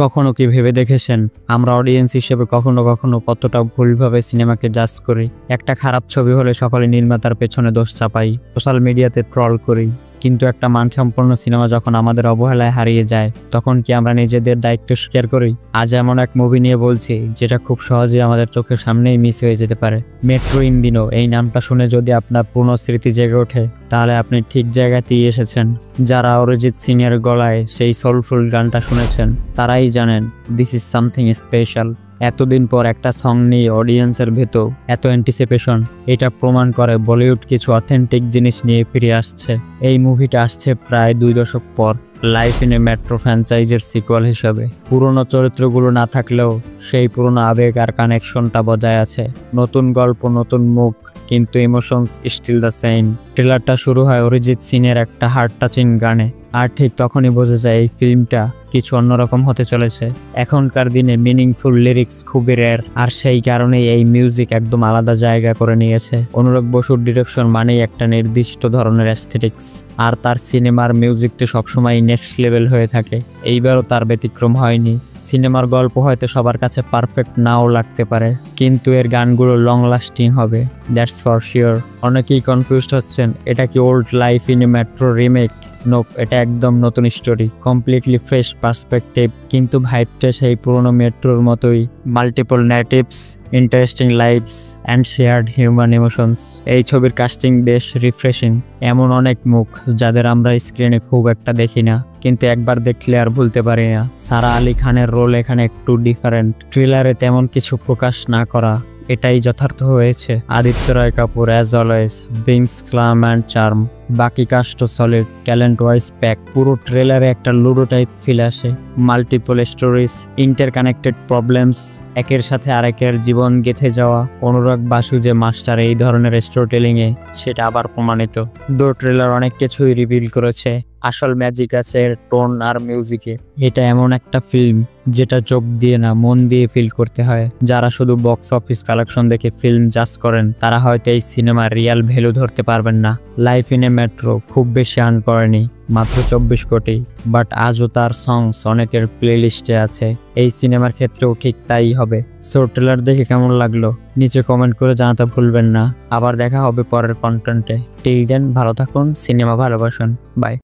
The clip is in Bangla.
কখনো কি ভেবে দেখেছেন আমরা অডিয়েন্স হিসেবে কখনো কখনো কতটা ভুলভাবে সিনেমাকে জাজ করি? একটা খারাপ ছবি হলে সকলে নির্মাতার পেছনে দোষ চাপাই, সোশ্যাল মিডিয়াতে ট্রল করি, কিন্তু একটা মানসম্পন্ন সিনেমা যখন আমাদের অবহেলায় হারিয়ে যায় তখন কি আমরা নিজেদের দায়িত্ব স্বীকার করি? আজ এমন এক মুভি নিয়ে বলছি যেটা খুব সহজেই আমাদের চোখের সামনেই মিস হয়ে যেতে পারে। মেট্রো ইন্দিনো। এই নামটা শুনে যদি আপনার পুরনো স্মৃতি জেগে ওঠে তাহলে আপনি ঠিক জায়গাতেই এসেছেন। যারা অরিজিৎ সিং এর গলায় সেই সোলফুল গানটা শুনেছেন তারাই জানেন দিস ইজ সামথিং স্পেশাল। এতদিন পর একটা সং নিয়ে অডিয়েন্সের ভেতর এত অ্যান্টিসিপেশন, এটা প্রমাণ করে বলিউড কিছু অথেন্টিক জিনিস নিয়ে ফিরে আসছে। এই মুভিটা আসছে প্রায় 2 দশক পর লাইফ ইন এ মেট্রো ফ্র্যাঞ্চাইজের সিকুয়াল হিসাবে। পুরনো চরিত্রগুলো না থাকলেও সেই পুরনো আবেগ আর কানেকশনটা বজায় আছে। নতুন গল্প, নতুন মুখ, কিন্তু ইমোশনস স্টিল দ্য সেম। ট্রেলারটা শুরু হয় অরিজিৎ সিং এর একটা হার্ট টাচিং গানে, আর ঠিক তখনই বোঝা যায় এই ফিল্মটা কিছু অন্যরকম হতে চলেছে। এখনকার দিনে মিনিংফুল লিরিক্স খুবই রেয়ার, আর সেই কারণেই এই মিউজিক একদম আলাদা জায়গা করে নিয়েছে। অনুরাগ বসুর ডিরেকশন মানেই একটা নির্দিষ্ট ধরনের অ্যাস্থেটিক্স, আর তার সিনেমার মিউজিকটি সবসময় নেক্সট লেভেল হয়ে থাকে। এইবারও তার ব্যতিক্রম হয়নি। সিনেমার গল্প হয়তো সবার কাছে পারফেক্ট নাও লাগতে পারে, কিন্তু এর গানগুলো লং লাস্টিং হবে, দ্যাটস ফর শিওর। অনেকেই কনফিউজড হচ্ছেন এটা কি old life in a metro remake? Nope, এটা একদম নতুন স্টোরি, কমপ্লিটলি ফ্রেশ পার্সপেক্টিভ, কিন্তু ভাইবটা সেই পুরনো মেট্রোর মতোই। Multiple narratives, interesting lives and shared human emotions. এই ছবির কাস্টিং বেশ রিফ্রেশিং। এমন অনেক মুখ যাদের আমরা স্ক্রিনে খুব একটা দেখি না, কিন্তু একবার দেখলে আর ভুলতে পারি না। সারা আলি খানের রোল এখানে একটু ডিফারেন্ট। ট্রেলারে তেমন কিছু প্রকাশ না করা এটাই যথার্থ হয়েছে। Aditya Roy Kapur as always brings calm and charm. বাকি কাস্টও সলিড, ট্যালেন্ট ওয়াইজ প্যাক। পুরো ট্রেলারে একটা লুডো টাইপ ফিল আসে। মাল্টিপল স্টোরিজ, ইন্টারকানেক্টেড প্রবলেমস, একের সাথে আরেকের জীবন গেঁথে যাওয়া। অনুরাগ বাসু যে মাস্টার এই ধরনের স্টোরি টেলিং এ, সেটা আবার প্রমাণিত। দো ট্রেলার অনেক কিছুই রিভিল করেছে, আসল ম্যাজিক আছে এর টোন আর মিউজিকে। এটা এমন একটা ফিল্ম যেটা চোখ দিয়ে না মন দিয়ে ফিল করতে হয়। যারা শুধু বক্স অফিস কালেকশন দেখে ফিল্ম জাজ করেন তারা হয়তো এই সিনেমার রিয়াল ভ্যালু ধরতে পারবেন না। লাইফ ইন এ মেট্রো খুব বেশি আর্ন করেনি, মাত্র 24 কোটি, বাট আজও তার সংস অনেকের প্লে লিস্টে আছে। এই সিনেমার ক্ষেত্রেও ঠিক তাই হবে। সো ট্রেলার দেখে কেমন লাগলো নিচে কমেন্ট করে জানাতে ভুলবেন না। আবার দেখা হবে পরের কন্টেন্টে। টিল দেন ভালো থাকুন, সিনেমা ভালোবাসুন, বাই।